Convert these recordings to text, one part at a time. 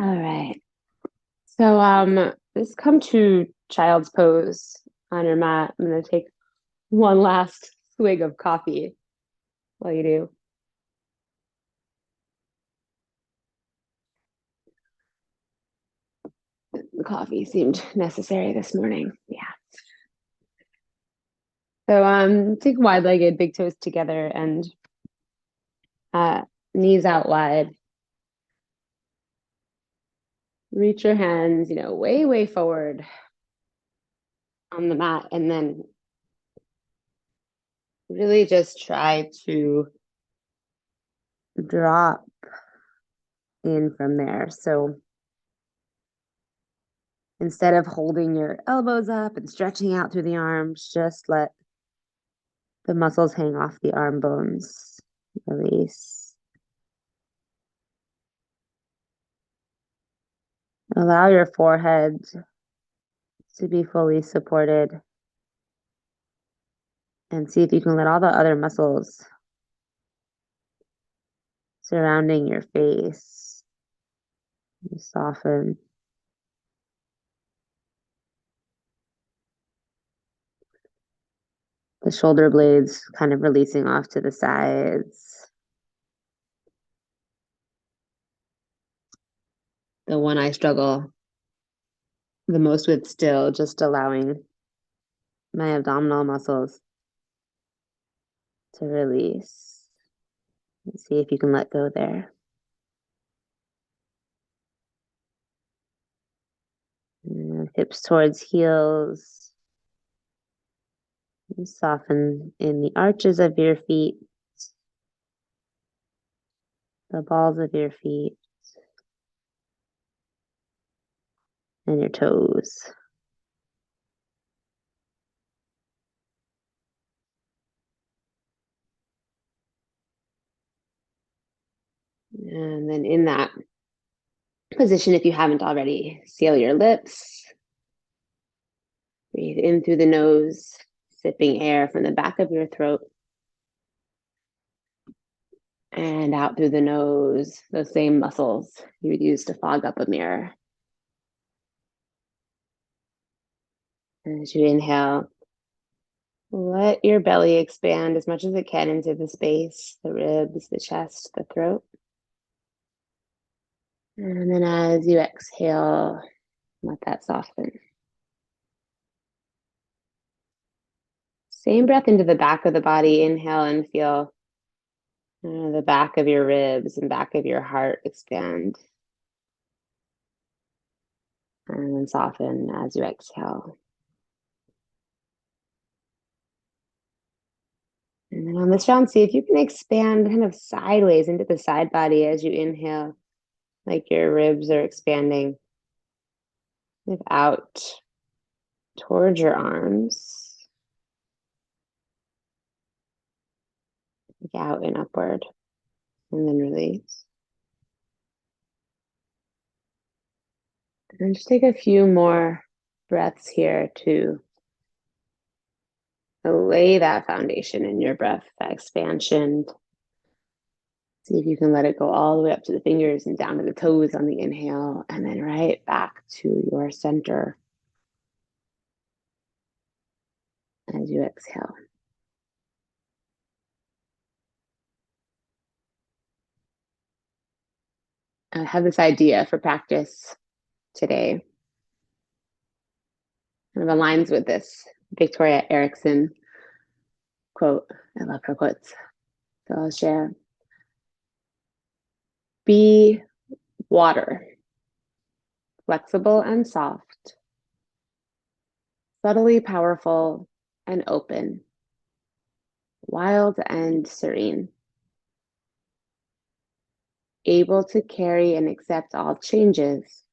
All right. So just come to child's pose on your mat. I'm gonna take one last swig of coffee while you do. The coffee seemed necessary this morning. Yeah. So take wide-legged, big toes together and uh knees out wide. Reach your hands, way, way forward on the mat, and then really just try to drop in from there. So instead of holding your elbows up and stretching out through the arms, just let the muscles hang off the arm bones. Release. Allow your forehead to be fully supported and see if you can let all the other muscles surrounding your face soften. The shoulder blades kind of releasing off to the sides. The one I struggle the most with still, just allowing my abdominal muscles to release. And see if you can let go there. And hips towards heels. And soften in the arches of your feet, the balls of your feet, and your toes. And then in that position, if you haven't already, seal your lips. Breathe in through the nose, sipping air from the back of your throat. And out through the nose, those same muscles you would use to fog up a mirror. And as you inhale, let your belly expand as much as it can into the space, the ribs, the chest, the throat. And then as you exhale, let that soften. Same breath into the back of the body. Inhale and feel the back of your ribs and back of your heart expand. And then soften as you exhale. And then on this round, see if you can expand kind of sideways into the side body as you inhale, like your ribs are expanding. Move out towards your arms. Out and upward. And then release. And just take a few more breaths here to lay that foundation in your breath, that expansion. See if you can let it go all the way up to the fingers and down to the toes on the inhale, and then right back to your center as you exhale. I have this idea for practice today. Kind of aligns with this Victoria Erickson quote. I love her quotes. So I'll share. Be water, flexible and soft, subtly powerful and open, wild and serene, able to carry and accept all changes,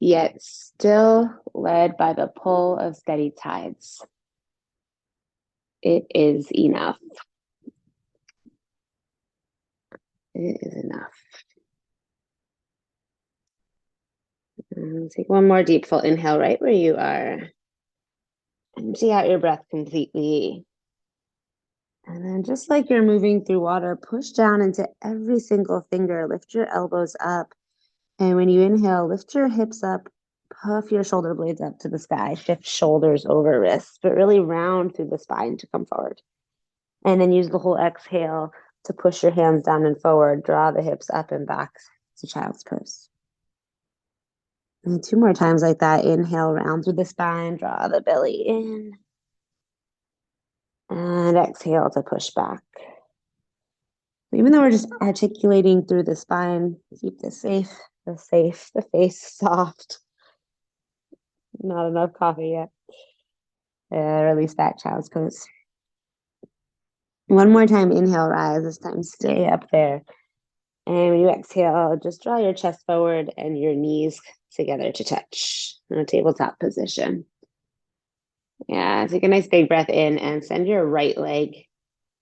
yet still led by the pull of steady tides. It is enough. It is enough. And take one more deep full inhale right where you are. Empty out your breath completely. And then just like you're moving through water, push down into every single finger. Lift your elbows up. And when you inhale, lift your hips up, puff your shoulder blades up to the sky, shift shoulders over wrists, but really round through the spine to come forward. And then use the whole exhale to push your hands down and forward, draw the hips up and back to child's pose. And two more times like that. Inhale, round through the spine, draw the belly in. And exhale to push back. Even though we're just articulating through the spine, keep this safe, the face soft. Not enough coffee yet. Release back, child's pose. One more time, inhale, rise. This time, stay up there. And when you exhale, just draw your chest forward and your knees together to touch in a tabletop position. Yeah, take a nice big breath in and send your right leg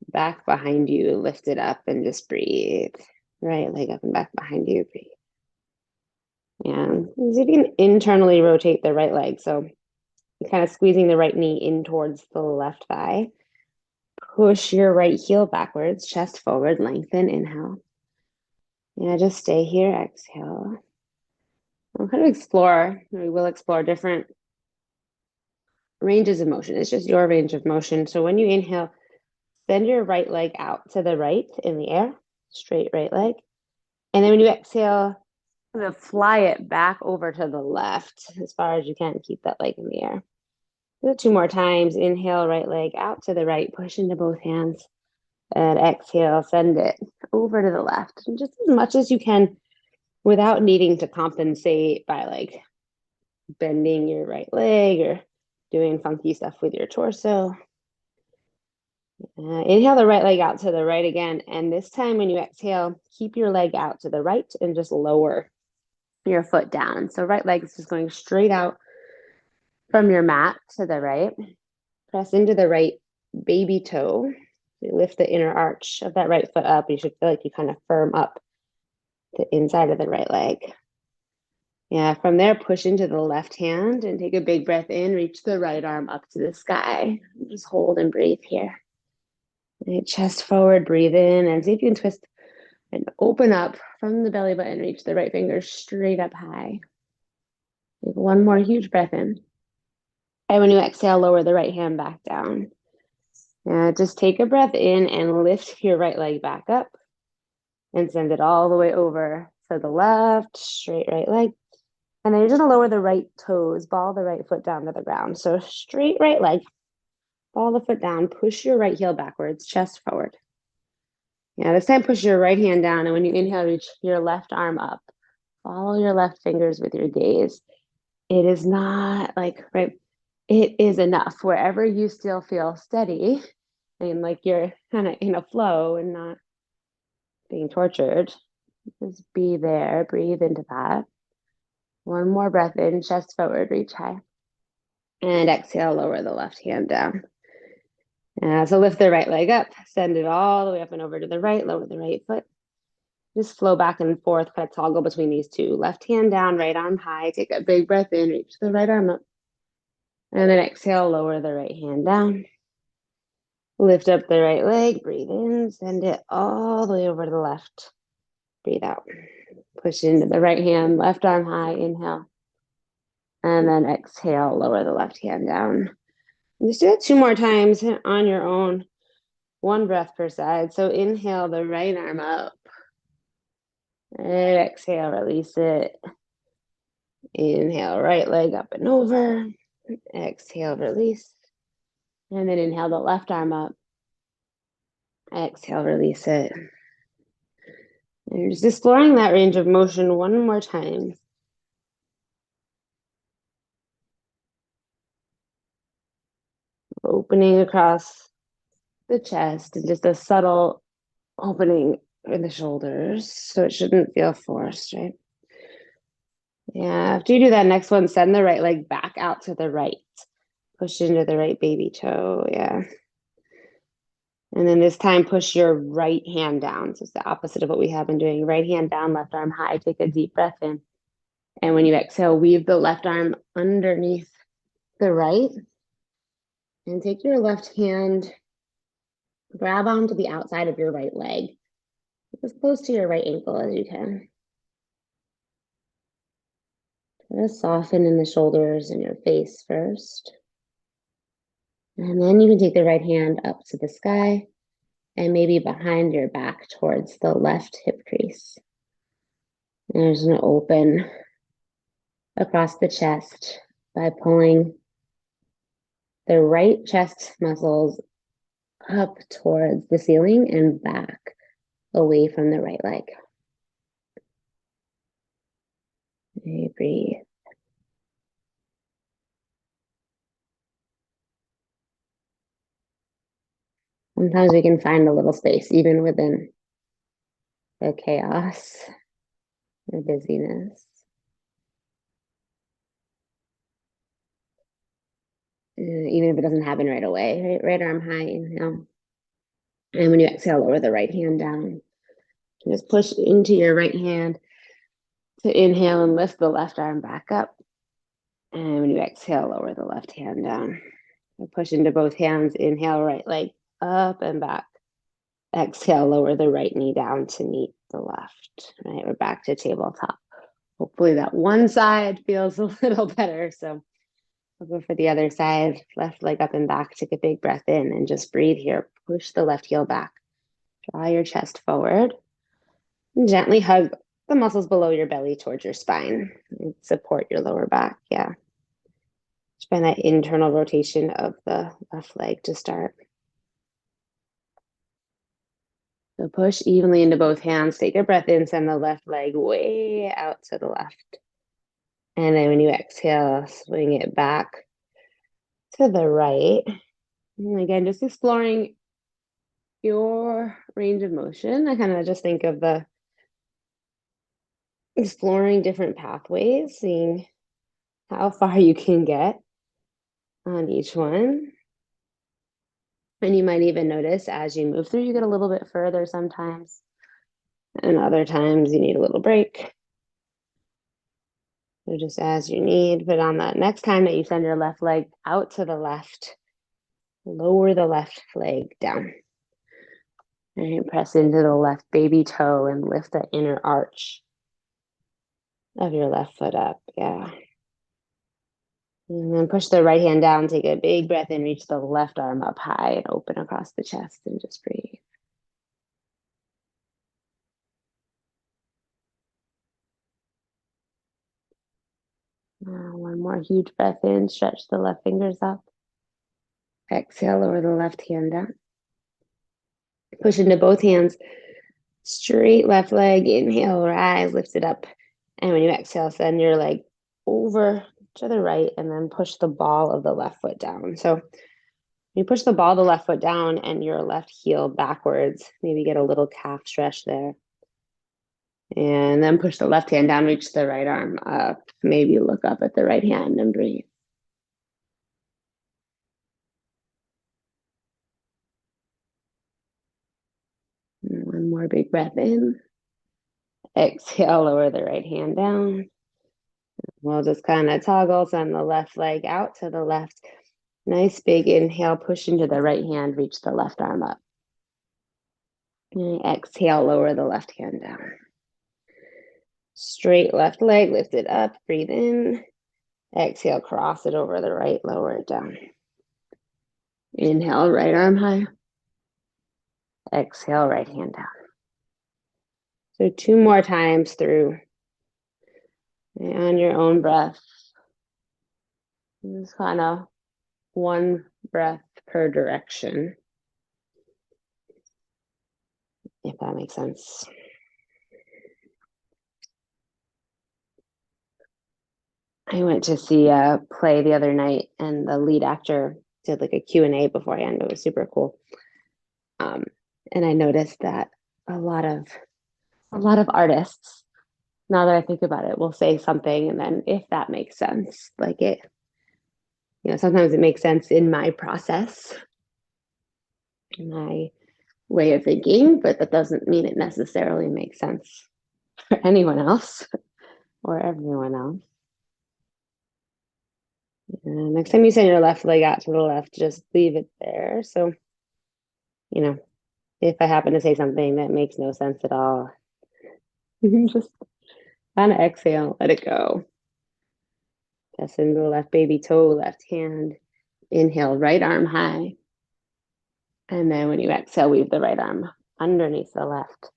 back behind you. Lift it up and just breathe. Right leg up and back behind you. Breathe. And see if you can internally rotate the right leg. So you're kind of squeezing the right knee in towards the left thigh. Push your right heel backwards, chest forward, lengthen, inhale. Yeah, just stay here, exhale. We'll kind of explore, we will explore different ranges of motion. It's just your range of motion. So when you inhale, send your right leg out to the right in the air, straight right leg. And then when you exhale, kind of fly it back over to the left as far as you can. Keep that leg in the air. Do it two more times. Inhale, right leg out to the right, push into both hands. And exhale, send it over to the left. And just as much as you can without needing to compensate by like bending your right leg or doing funky stuff with your torso. Inhale the right leg out to the right again. And this time when you exhale, keep your leg out to the right and just lower your foot down. So right leg is just going straight out from your mat to the right. Press into the right baby toe. You lift the inner arch of that right foot up. You should feel like you kind of firm up the inside of the right leg. Yeah, from there, push into the left hand and take a big breath in. Reach the right arm up to the sky. Just hold and breathe here. Right, chest forward, breathe in, and see if you can twist and open up from the belly button. Reach the right finger straight up high. Take one more huge breath in. And when you exhale, lower the right hand back down. Just take a breath in and lift your right leg back up and send it all the way over to the left, straight right leg. And then you're just gonna lower the right toes, ball the right foot down to the ground. So straight right leg, ball the foot down, push your right heel backwards, chest forward. Yeah, this time push your right hand down. And when you inhale, reach your left arm up. Follow your left fingers with your gaze. It is not like, right, it is enough. Wherever you still feel steady and like you're kind of in a flow and not being tortured, just be there, breathe into that. One more breath in, chest forward, reach high. And exhale, lower the left hand down. So lift the right leg up, send it all the way up and over to the right, lower the right foot. Just flow back and forth, kind of toggle between these two. Left hand down, right arm high. Take a big breath in, reach the right arm up. And then exhale, lower the right hand down. Lift up the right leg, breathe in, send it all the way over to the left. Breathe out. Push into the right hand, left arm high, inhale. And then exhale, lower the left hand down. And just do it two more times on your own. One breath per side. So inhale the right arm up. And exhale, release it. Inhale, right leg up and over. Exhale, release. And then inhale the left arm up. Exhale, release it. And you're just exploring that range of motion one more time. Opening across the chest and just a subtle opening in the shoulders. So it shouldn't feel forced, right? Yeah, after you do that next one, send the right leg back out to the right. Push into the right baby toe, yeah. And then this time, push your right hand down. So it's the opposite of what we have been doing. Right hand down, left arm high. Take a deep breath in. And when you exhale, weave the left arm underneath the right. And take your left hand Grab onto the outside of your right leg, as close to your right ankle as you can. Just soften in the shoulders and your face first. And then you can take the right hand up to the sky and maybe behind your back towards the left hip crease. There's an open across the chest by pulling the right chest muscles up towards the ceiling and back away from the right leg. Okay, breathe. Sometimes we can find a little space even within the chaos, the busyness. Even if it doesn't happen right away, right arm high, inhale. And when you exhale, lower the right hand down. Just push into your right hand to inhale and lift the left arm back up. And when you exhale, lower the left hand down. So push into both hands, inhale, right leg up and back. Exhale, lower the right knee down to meet the left. Right, we're back to tabletop. Hopefully that one side feels a little better. So we'll go for the other side. Left leg up and back. Take a big breath in and just breathe here. Push the left heel back. Draw your chest forward. And gently hug the muscles below your belly towards your spine. And support your lower back. Yeah. Just find that internal rotation of the left leg to start. So push evenly into both hands. Take a breath in. Send the left leg way out to the left. And then when you exhale, swing it back to the right. And again, just exploring your range of motion. I kind of just think of the exploring different pathways, seeing how far you can get on each one. And you might even notice as you move through, you get a little bit further sometimes. And other times you need a little break. So just as you need, but on that next time that you send your left leg out to the left, lower the left leg down. And press into the left baby toe and lift the inner arch of your left foot up. Yeah. And then push the right hand down, take a big breath in, reach the left arm up high and open across the chest and just breathe. One more huge breath in, stretch the left fingers up. Exhale, lower the left hand down. Push into both hands, straight left leg, inhale, rise, lift it up. And when you exhale, send your leg over to the right and then push the ball of the left foot down. So you push the ball of the left foot down and your left heel backwards, maybe get a little calf stretch there. And then push the left hand down, reach the right arm up. Maybe look up at the right hand and breathe. And one more big breath in. Exhale, lower the right hand down. We'll just kind of toggle, send the left leg out to the left. Nice big inhale, push into the right hand, reach the left arm up. And exhale, lower the left hand down. Straight left leg, lift it up, breathe in. Exhale, cross it over the right, lower it down. Inhale, right arm high. Exhale, right hand down. So 2 more times through. And on your own breath. Just kind of one breath per direction, if that makes sense. I went to see a play the other night, and the lead actor did like a Q&A beforehand. It was super cool. And I noticed that a lot of artists, now that I think about it, will say something, and then if that makes sense, like it, sometimes it makes sense in my process, my way of thinking, but that doesn't mean it necessarily makes sense for anyone else or everyone else. And next time you send your left leg out to the left, just leave it there. So you know, if I happen to say something that makes no sense at all, you can just kind of exhale, let it go. Press into the left baby toe, left hand. Inhale, right arm high. And then when you exhale, weave the right arm underneath the left.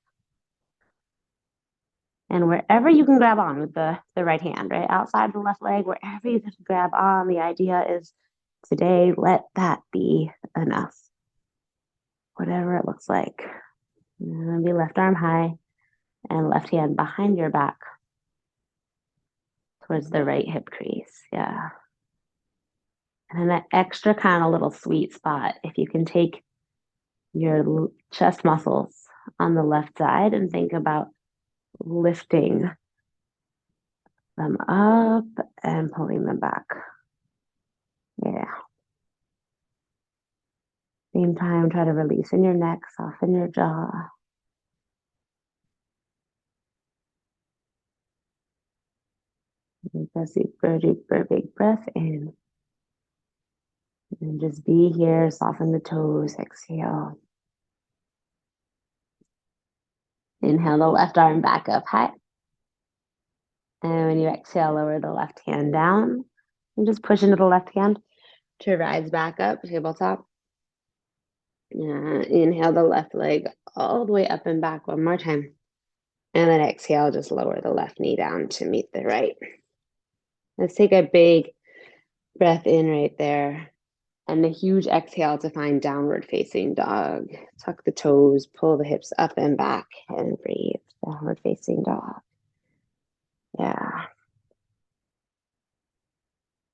And wherever you can grab on with the right hand, right outside the left leg, wherever you can grab on, the idea is today, let that be enough. Whatever it looks like. And be left arm high and left hand behind your back towards the right hip crease. Yeah. And then that extra kind of little sweet spot, if you can take your chest muscles on the left side and think about lifting them up and pulling them back. Yeah. Same time, try to release in your neck, soften your jaw. Take a super duper big breath in. And just be here, soften the toes, exhale. Inhale the left arm back up high. And when you exhale, lower the left hand down. And just push into the left hand to rise back up, tabletop. Inhale the left leg all the way up and back one more time. And then exhale, just lower the left knee down to meet the right. Let's take a big breath in right there. And a huge exhale to find downward facing dog. Tuck the toes, pull the hips up and back, and breathe. Downward facing dog. Yeah.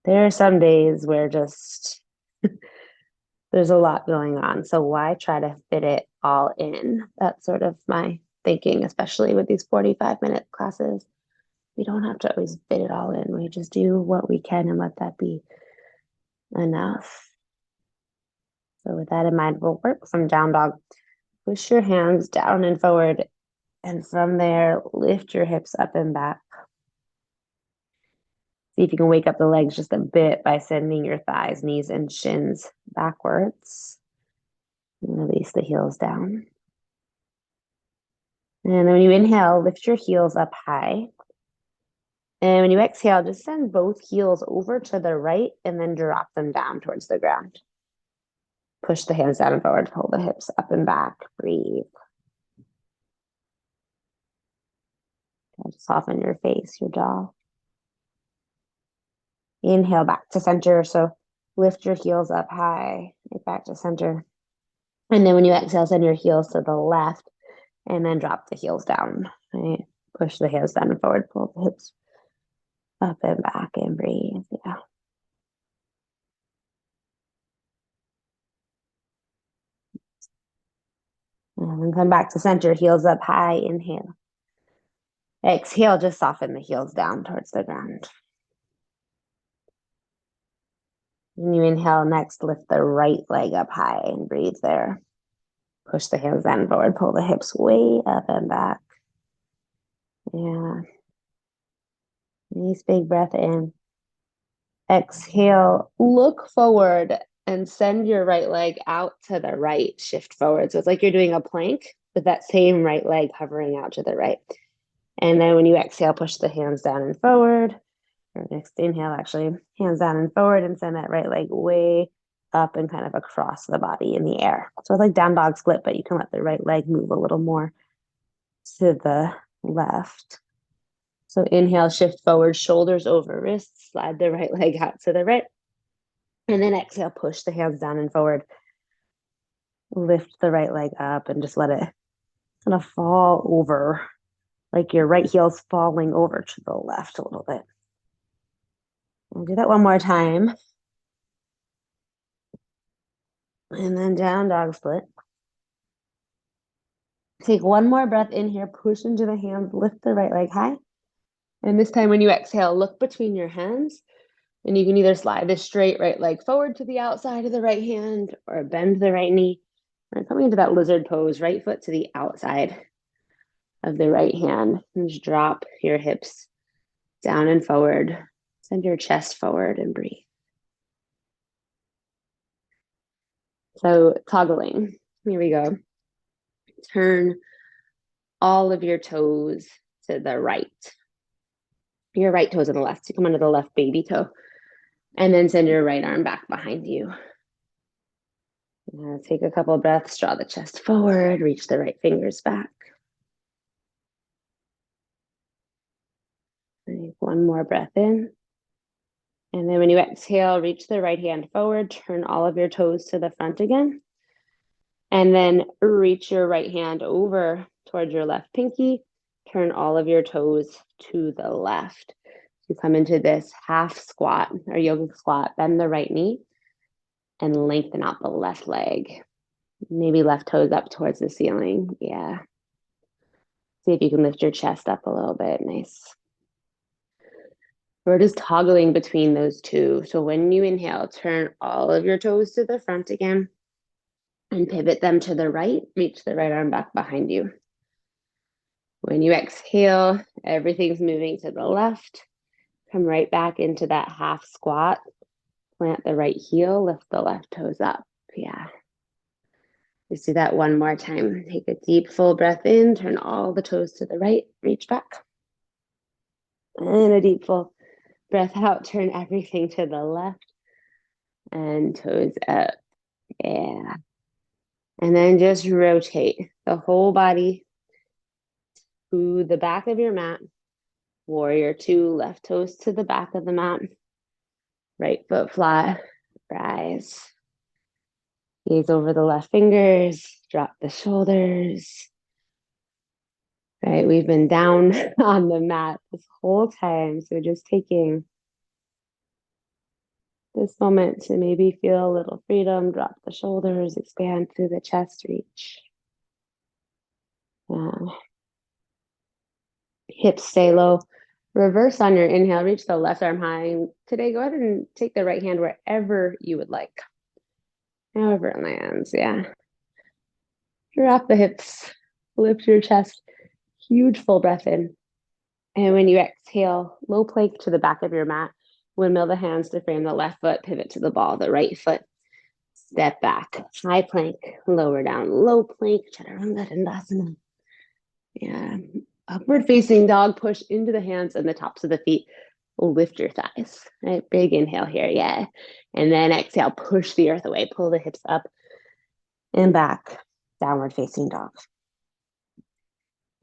There are some days where just there's a lot going on. So why try to fit it all in? That's sort of my thinking, especially with these 45-minute classes. We don't have to always fit it all in. We just do what we can and let that be enough. So with that in mind, we'll work from down dog. Push your hands down and forward. And from there, lift your hips up and back. See if you can wake up the legs just a bit by sending your thighs, knees, and shins backwards. And release the heels down. And then when you inhale, lift your heels up high. And when you exhale, just send both heels over to the right and then drop them down towards the ground. Push the hands down and forward, pull the hips up and back, breathe. Soften your face, your jaw. Inhale back to center. So lift your heels up high, right back to center. And then when you exhale, send your heels to the left and then drop the heels down. Right? Push the hands down and forward, pull the hips up and back and breathe. Yeah. And then come back to center, heels up high, inhale. Exhale, just soften the heels down towards the ground. When you inhale next, lift the right leg up high and breathe there. Push the hands down and forward, pull the hips way up and back. Yeah. Nice big breath in. Exhale, look forward and send your right leg out to the right, shift forward. So it's like you're doing a plank with that same right leg hovering out to the right. And then when you exhale, push the hands down and forward. Or next inhale, actually, hands down and forward and send that right leg way up and kind of across the body in the air. So it's like down dog split, but you can let the right leg move a little more to the left. So inhale, shift forward, shoulders over wrists, slide the right leg out to the right. And then exhale, push the hands down and forward. Lift the right leg up and just let it kind of fall over, like your right heel's falling over to the left a little bit. I'll do that one more time. And then down dog split. Take one more breath in here, push into the hands, lift the right leg high. And this time when you exhale, look between your hands. And you can either slide the straight right leg forward to the outside of the right hand or bend the right knee. And coming into that lizard pose, right foot to the outside of the right hand. And just drop your hips down and forward. Send your chest forward and breathe. So toggling, Here we go. Turn all of your toes to the right. Your right toes on the left. So come onto the left baby toe. And then send your right arm back behind you. Now take a couple of breaths, draw the chest forward, reach the right fingers back. Take one more breath in. And then when you exhale, reach the right hand forward, turn all of your toes to the front again. And then reach your right hand over towards your left pinky, turn all of your toes to the left. You come into this half squat or yogic squat, bend the right knee and lengthen out the left leg. Maybe left toes up towards the ceiling. Yeah. See if you can lift your chest up a little bit. Nice. We're just toggling between those two. So when you inhale, turn all of your toes to the front again and pivot them to the right. Reach the right arm back behind you. When you exhale, everything's moving to the left. Come right back into that half squat. Plant the right heel, lift the left toes up. Yeah. Let's do that one more time. Take a deep, full breath in, turn all the toes to the right, reach back. And a deep, full breath out, turn everything to the left and toes up. Yeah. And then just rotate the whole body to the back of your mat. Warrior two, left toes to the back of the mat. Right foot flat, rise. Gaze over the left fingers, drop the shoulders. Right, we've been down on the mat this whole time. So just taking this moment to maybe feel a little freedom, drop the shoulders, expand through the chest, reach. Hips stay low. Reverse on your inhale, reach the left arm high. Today, go ahead and take the right hand wherever you would like. However it lands, yeah. Drop the hips, lift your chest, huge full breath in. And when you exhale, low plank to the back of your mat. Windmill the hands to frame the left foot, pivot to the ball, the right foot. Step back, high plank, lower down, low plank, chaturanga dandasana. Yeah, upward facing dog, push into the hands and the tops of the feet. Lift your thighs, right? Big inhale here, yeah. And then exhale, push the earth away, pull the hips up and back, downward facing dog.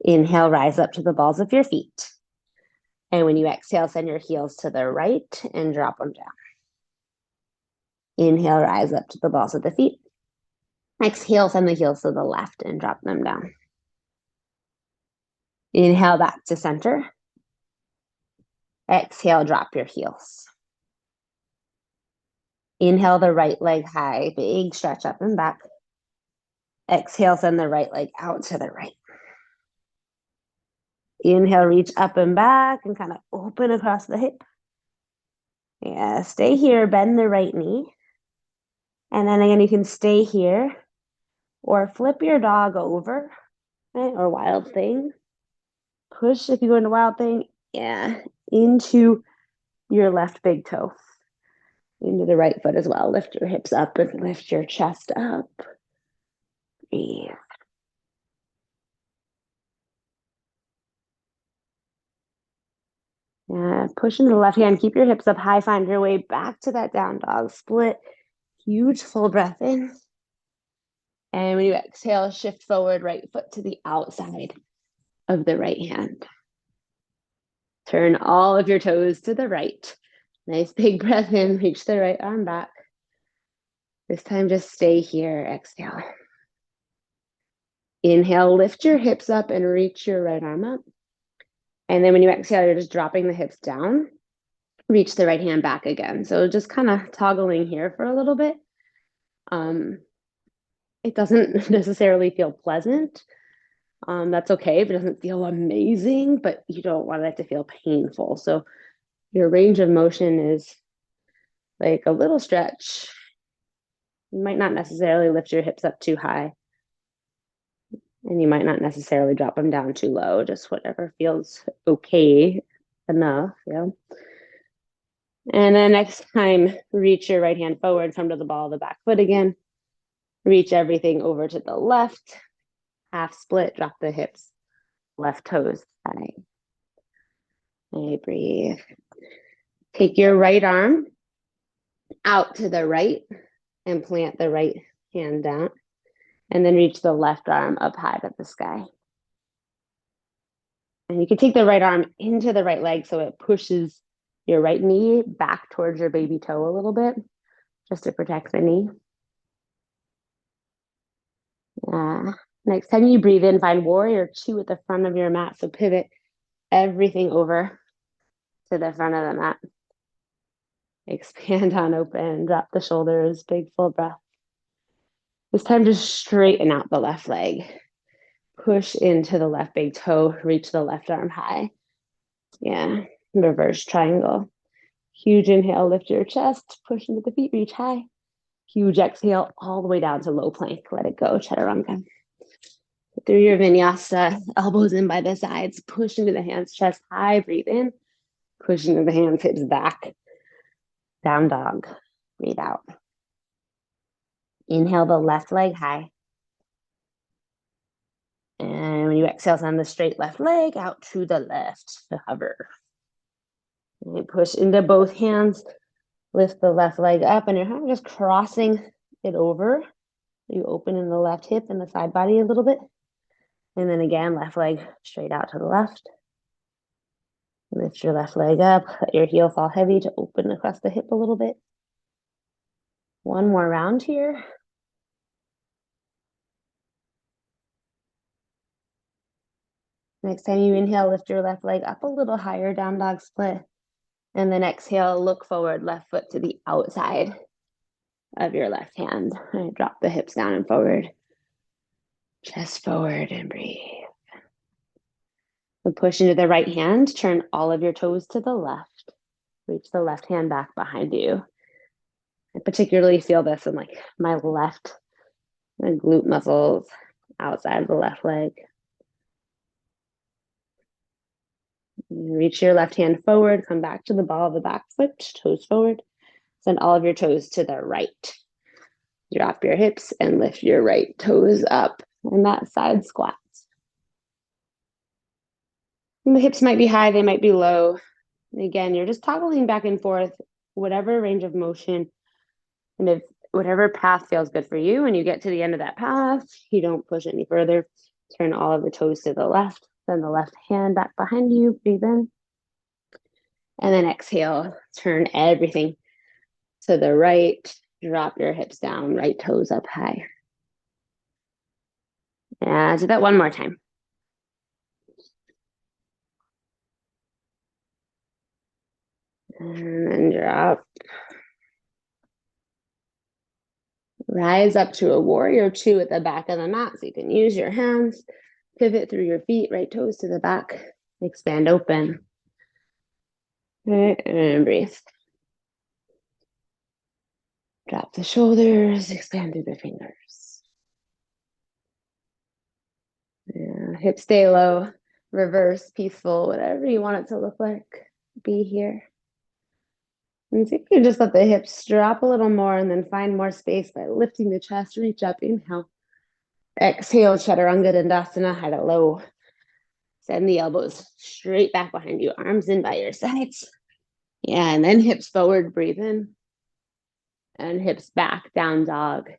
Inhale, rise up to the balls of your feet. And when you exhale, send your heels to the right and drop them down. Inhale, rise up to the balls of the feet. Exhale, send the heels to the left and drop them down. Inhale back to center. Exhale, drop your heels. Inhale the right leg high, big stretch up and back. Exhale, send the right leg out to the right. Inhale, reach up and back and kind of open across the hip. Yeah, stay here, bend the right knee. And then again, you can stay here or flip your dog over, right? Or wild thing. Push if you go into wild thing, yeah, into your left big toe. Into the right foot as well. Lift your hips up and lift your chest up. Breathe. Yeah, push into the left hand. Keep your hips up high. Find your way back to that down dog split. Huge full breath in. And when you exhale, shift forward, right foot to the outside of the right hand. Turn all of your toes to the right. Nice big breath in. Reach the right arm back. This time, just stay here. Exhale. Inhale, lift your hips up and reach your right arm up. And then when you exhale, you're just dropping the hips down. Reach the right hand back again. So just kind of toggling here for a little bit. It doesn't necessarily feel pleasant. That's okay if it doesn't feel amazing, but you don't want it to feel painful. So your range of motion is like a little stretch. You might not necessarily lift your hips up too high. And you might not necessarily drop them down too low, just whatever feels okay enough, yeah. And then next time, reach your right hand forward, come to the ball of the back foot again. Reach everything over to the left. Half split, drop the hips. Left toes high. And breathe. Take your right arm out to the right and plant the right hand down. And then reach the left arm up high to the sky. And you can take the right arm into the right leg so it pushes your right knee back towards your baby toe a little bit, just to protect the knee. Next time you breathe in, find warrior two at the front of your mat. So pivot everything over to the front of the mat. Expand on open, drop the shoulders, big full breath. This time just straighten out the left leg. Push into the left big toe, reach the left arm high. Yeah, reverse triangle. Huge inhale, lift your chest, push into the feet, reach high. Huge exhale, all the way down to low plank. Let it go, chaturanga. Through your vinyasa, elbows in by the sides, push into the hands, chest high, breathe in. Push into the hands, hips back. Down dog, breathe out. Inhale the left leg high. And when you exhale, send the straight left leg out to the left to hover. And push into both hands. Lift the left leg up and you're kind of just crossing it over. You open in the left hip and the side body a little bit. And then again, left leg straight out to the left. Lift your left leg up. Let your heel fall heavy to open across the hip a little bit. One more round here. Next time you inhale, lift your left leg up a little higher, down dog split. And then exhale, look forward, left foot to the outside of your left hand. And drop the hips down and forward. Chest forward and breathe. And push into the right hand, turn all of your toes to the left. Reach the left hand back behind you. I particularly feel this in like my left glute muscles outside of the left leg. Reach your left hand forward, come back to the ball of the back foot, toes forward. Send all of your toes to the right. Drop your hips and lift your right toes up in that side squat. And the hips might be high, they might be low. And again, you're just toggling back and forth, whatever range of motion. And if whatever path feels good for you, when you get to the end of that path, you don't push any further. Turn all of the toes to the left. Send the left hand back behind you. Breathe in. And then exhale. Turn everything to the right. Drop your hips down. Right toes up high. And do that one more time. And then drop. Rise up to a warrior two at the back of the mat. So you can use your hands. Pivot through your feet, right toes to the back. Expand open. And breathe. Drop the shoulders, expand through the fingers. Yeah, hips stay low, reverse, peaceful, whatever you want it to look like. Be here. And see if you can just let the hips drop a little more and then find more space by lifting the chest, reach up, inhale. Exhale, chaturanga dandasana, high to low. Send the elbows straight back behind you, arms in by your sides. Yeah, and then hips forward, breathe in. And hips back, down dog,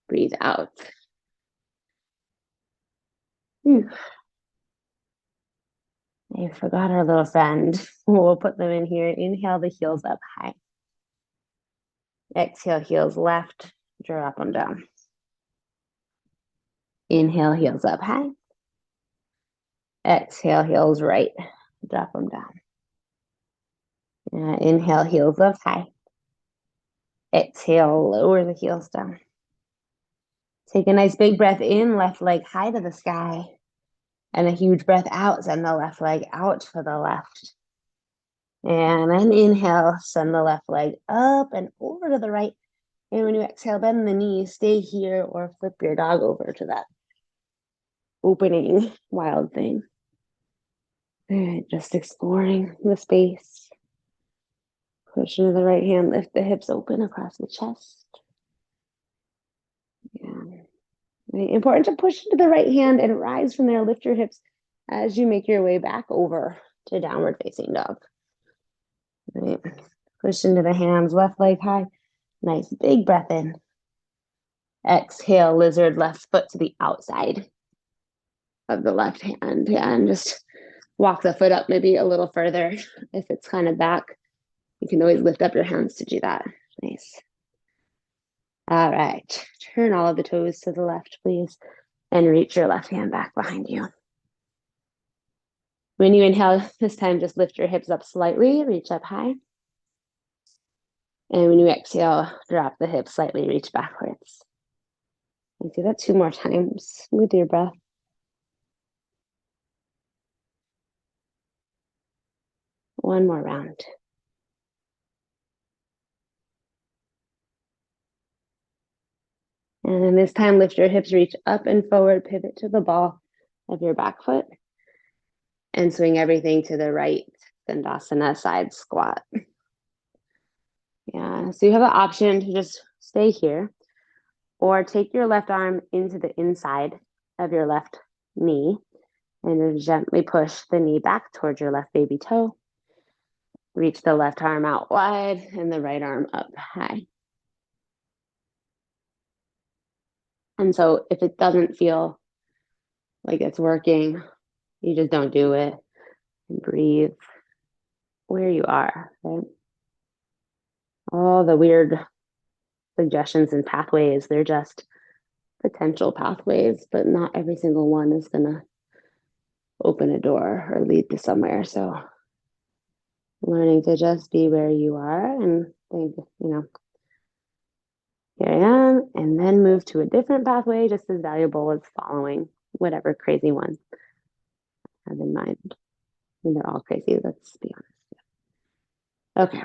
breathe out. I forgot our little friend. We'll put them in here. Inhale the heels up high. Exhale, heels left, drop them down. Inhale, heels up high. Exhale, heels right, drop them down. Inhale, heels up high. Exhale, lower the heels down. Take a nice big breath in, left leg high to the sky. And a huge breath out, send the left leg out to the left. And then inhale, send the left leg up and over to the right. And when you exhale, bend the knees, stay here or flip your dog over to that opening wild thing. And just exploring the space. Push into the right hand, lift the hips open across the chest. Yeah. Right? Important to push into the right hand and rise from there. Lift your hips as you make your way back over to downward facing dog. Right? Push into the hands, left leg high. Nice big breath in. Exhale, lizard, left foot to the outside of the left hand. Yeah, and just walk the foot up maybe a little further. If it's kind of back, you can always lift up your hands to do that. Nice. All right. Turn all of the toes to the left, please, and reach your left hand back behind you. When you inhale, this time just lift your hips up slightly, reach up high. And when you exhale, drop the hips slightly, reach backwards. And do that 2 more times with your breath. One more round. And then this time, lift your hips, reach up and forward, pivot to the ball of your back foot, and swing everything to the right, Dandasana side squat. Yeah, so you have an option to just stay here, or take your left arm into the inside of your left knee, and gently push the knee back towards your left baby toe. Reach the left arm out wide and the right arm up high. And so if it doesn't feel like it's working, you just don't do it. And breathe where you are, right? All the weird suggestions and pathways, they're just potential pathways, but not every single one is going to open a door or lead to somewhere. So learning to just be where you are and think, here I am, and then move to a different pathway, just as valuable as following whatever crazy one I have in mind. I mean, they're all crazy, let's be honest. Okay.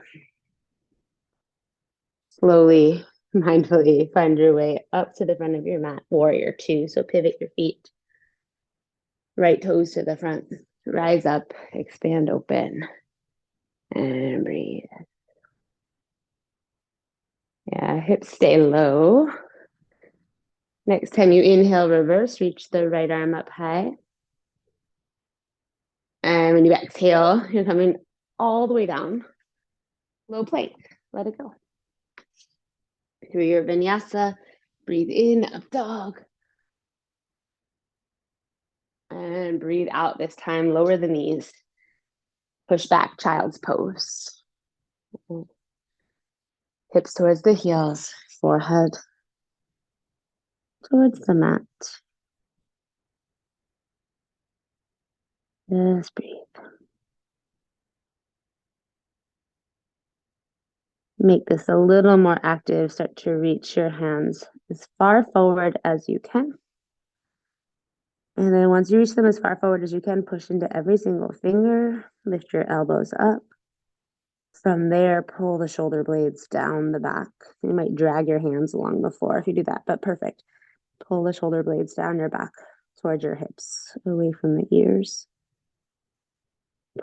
Slowly, mindfully find your way up to the front of your mat, warrior two. So pivot your feet, right toes to the front, rise up, expand open, and breathe. Yeah, hips stay low. Next time you inhale, reverse, reach the right arm up high. And when you exhale, you're coming all the way down. Low plank, let it go. Through your vinyasa, breathe in, up dog. And breathe out this time, lower the knees. Push back, child's pose. Hips towards the heels, forehead towards the mat. Just breathe. Make this a little more active. Start to reach your hands as far forward as you can. And then once you reach them as far forward as you can, push into every single finger. Lift your elbows up. From there, pull the shoulder blades down the back. You might drag your hands along the floor if you do that, but perfect. Pull the shoulder blades down your back towards your hips, away from the ears.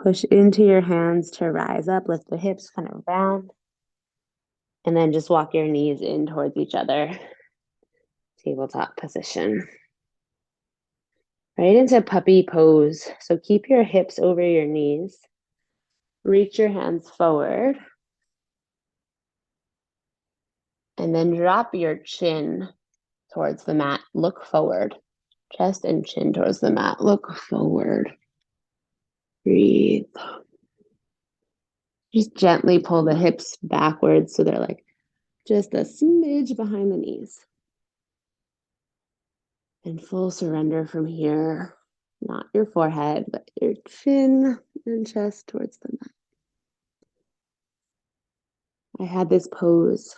Push into your hands to rise up, lift the hips kind of round. And then just walk your knees in towards each other. Tabletop position. Right into puppy pose. So keep your hips over your knees. Reach your hands forward. And then drop your chin towards the mat. Look forward. Chest and chin towards the mat. Look forward. Breathe. Just gently pull the hips backwards so they're like just a smidge behind the knees. And full surrender from here. Not your forehead, but your chin and chest towards the mat. I had this pose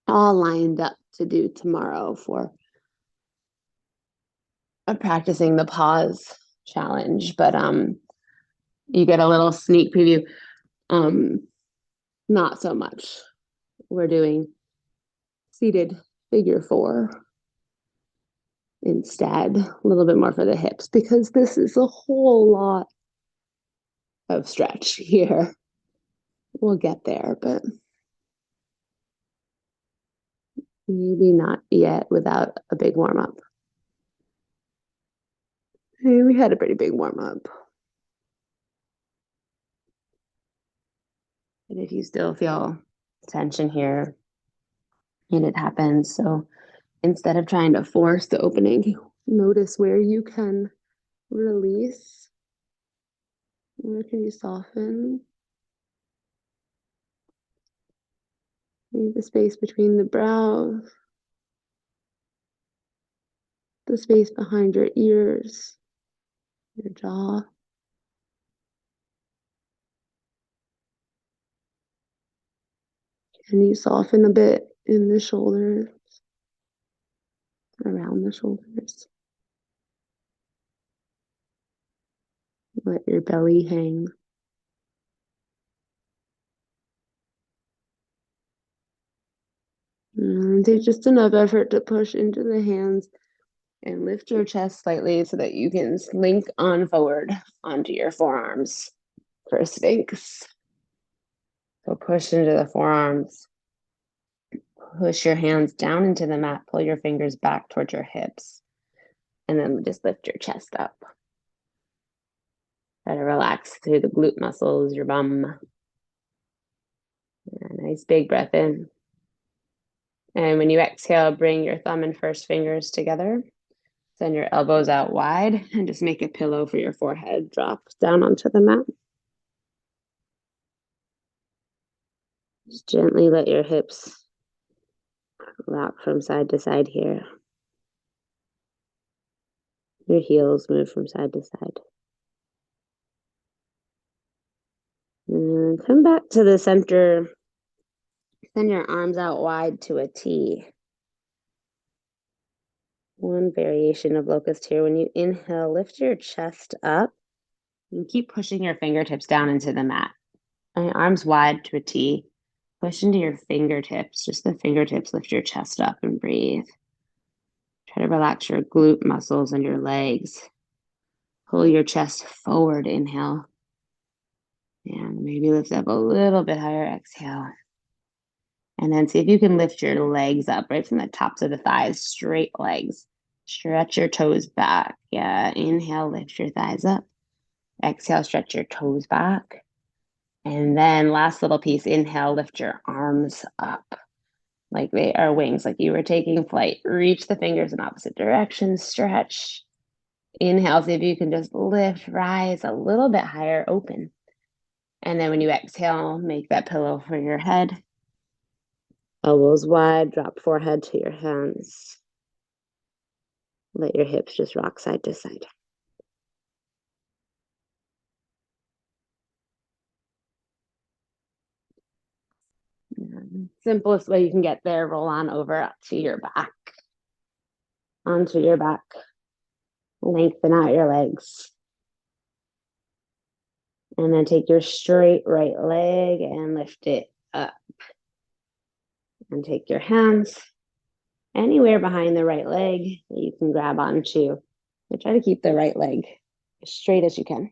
all lined up to do tomorrow for a practicing the pause challenge, but you get a little sneak preview. Not so much. We're doing seated figure four instead, a little bit more for the hips, because this is a whole lot of stretch here. We'll get there, but Maybe not yet without a big warm up. Hey, we had a pretty big warm up. And if you still feel tension here, and it happens, so instead of trying to force the opening, notice where you can release. Where can you soften? Maybe the space between the brows, the space behind your ears, your jaw. Can you soften a bit in the shoulders, around the shoulders? Let your belly hang. And take just enough effort to push into the hands and lift your chest slightly so that you can slink on forward onto your forearms for Sphinx. So push into the forearms. Push your hands down into the mat. Pull your fingers back towards your hips. And then just lift your chest up. Try to relax through the glute muscles, your bum. A nice big breath in. And when you exhale, bring your thumb and first fingers together. Send your elbows out wide and just make a pillow for your forehead. Drop down onto the mat. Just gently let your hips rock from side to side here. Your heels move from side to side. And come back to the center. Send your arms out wide to a T. One variation of locust here. When you inhale, lift your chest up and keep pushing your fingertips down into the mat. And arms wide to a T. Push into your fingertips. Just the fingertips. Lift your chest up and breathe. Try to relax your glute muscles and your legs. Pull your chest forward, inhale. And maybe lift up a little bit higher, exhale. And then see if you can lift your legs up right from the tops of the thighs, straight legs. Stretch your toes back. Yeah, inhale, lift your thighs up. Exhale, stretch your toes back. And then last little piece, inhale, lift your arms up like they are wings, like you were taking flight. Reach the fingers in opposite directions, stretch. Inhale, see if you can just lift, rise a little bit higher, open. And then when you exhale, make that pillow for your head. Elbows wide, drop forehead to your hands. Let your hips just rock side to side. Simplest way you can get there, roll on over up to your back. Onto your back. Lengthen out your legs. And then take your straight right leg and lift it up. And take your hands anywhere behind the right leg that you can grab onto. And try to keep the right leg as straight as you can.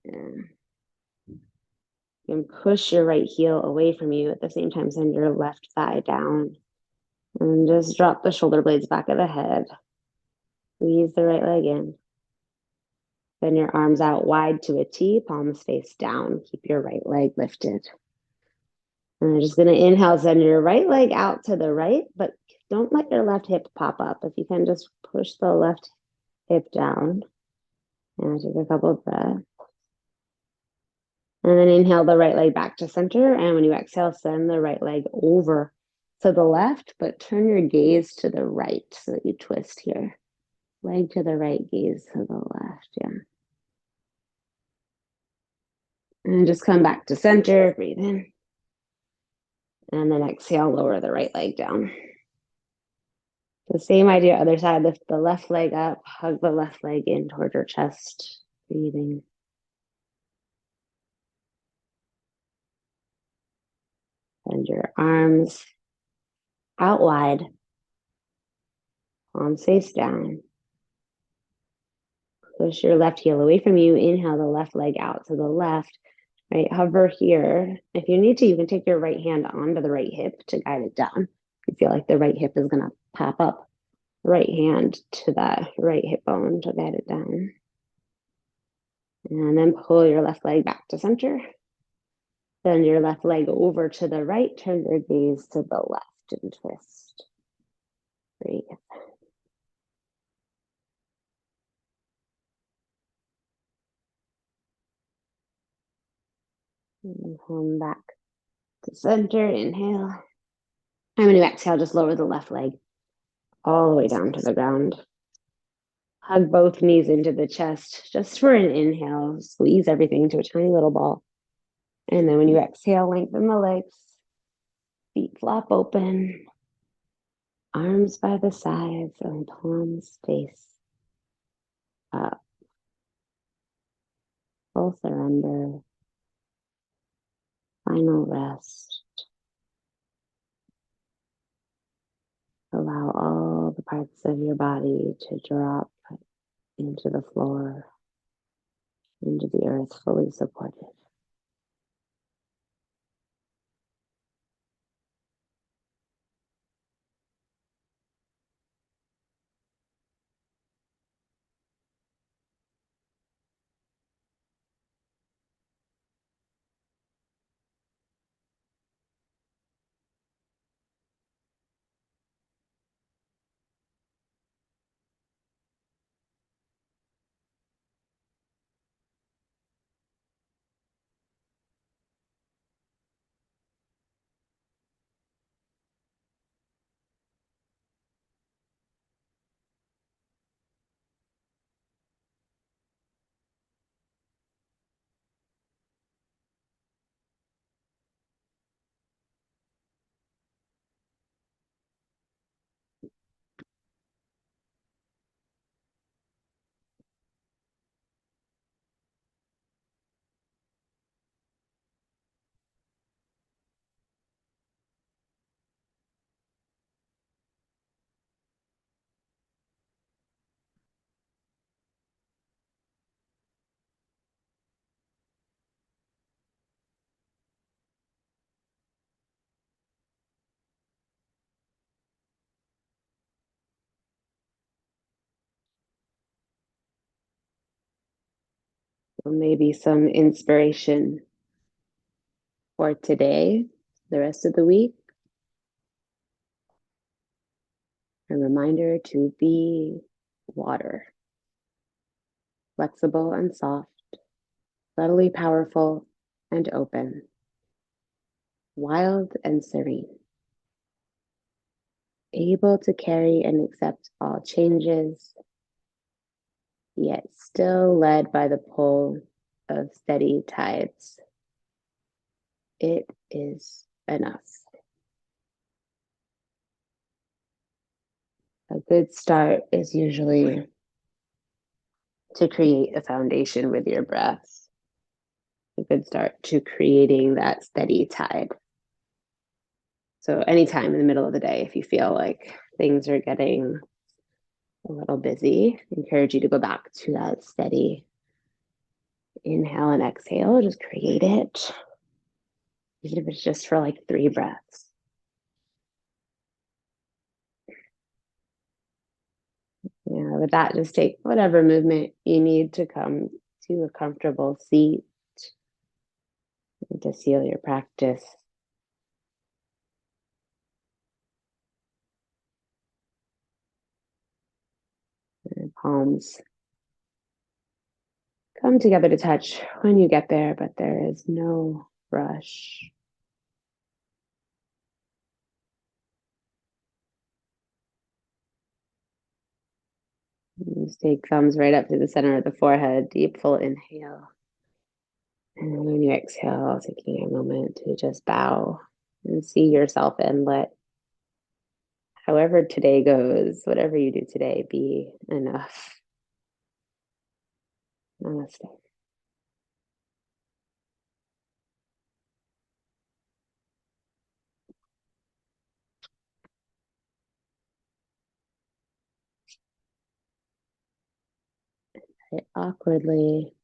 And you can push your right heel away from you. At the same time, send your left thigh down. And just drop the shoulder blades back of the head. Squeeze the right leg in. Send your arms out wide to a T, palms face down. Keep your right leg lifted. And I'm just going to inhale, send your right leg out to the right, but don't let your left hip pop up. If you can, just push the left hip down. And take a couple of breaths. And then inhale the right leg back to center. And when you exhale, send the right leg over to the left, but turn your gaze to the right so that you twist here. Leg to the right, gaze to the left. Yeah. And just come back to center. Breathe in. And then exhale, lower the right leg down. The same idea, other side. Lift the left leg up. Hug the left leg in toward your chest. Breathing. Send your arms out wide. Palms face down. Push your left heel away from you. Inhale the left leg out to the left. right? Hover here. If you need to, you can take your right hand onto the right hip to guide it down. You feel like the right hip is going to pop up, right hand to that right hip bone to guide it down. And then pull your left leg back to center. Bend your left leg over to the right, turn your gaze to the left and twist. Breathe. And come back to center, inhale. And when you exhale, just lower the left leg all the way down to the ground. Hug both knees into the chest just for an inhale. Squeeze everything to a tiny little ball. And then when you exhale, lengthen the legs. Feet flop open. Arms by the sides and palms face up. Full surrender. Final rest. Allow all the parts of your body to drop into the floor, into the earth, fully supported. So maybe some inspiration for today, the rest of the week. A reminder to be water, flexible and soft, subtly powerful and open, wild and serene, able to carry and accept all changes, yet still led by the pull of steady tides. It is enough. A good start is usually to create a foundation with your breath. A good start to creating that steady tide. So anytime in the middle of the day, if you feel like things are getting a little busy, I encourage you to go back to that steady inhale and exhale. Just create it, even if it's just for like 3 breaths. Yeah, with that, just take whatever movement you need to come to a comfortable seat and to seal your practice. And palms come together to touch when you get there, but there is no rush. Just take thumbs right up to the center of the forehead. Deep, full inhale. And then when you exhale, taking a moment to just bow and see yourself and let however today goes, whatever you do today, be enough. Namaste. Awkwardly